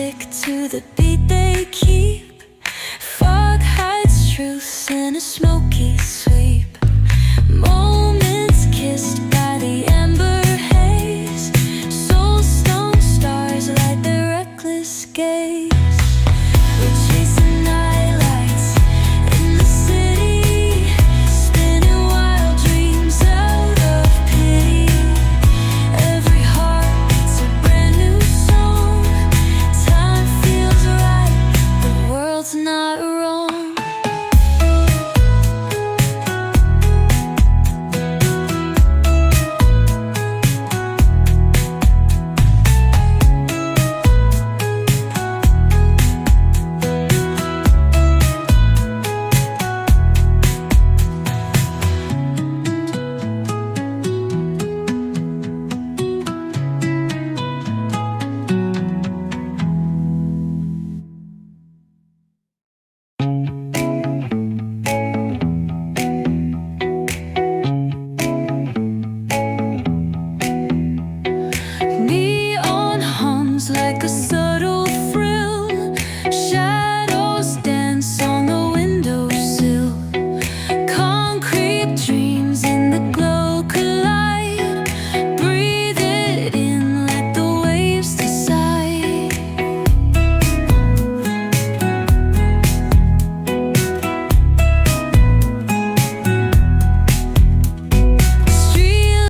stick to the beat they keep. Fog hides truth in a smoky sweep. Moments kissed by the amber haze. Soul-stone stars light their reckless gaze. We're chasing nightlights in the city, spinning wild dreams out of pity. Every heart beats a brand new song. Time feels right, the world's not wrong. Neon hums like a subtle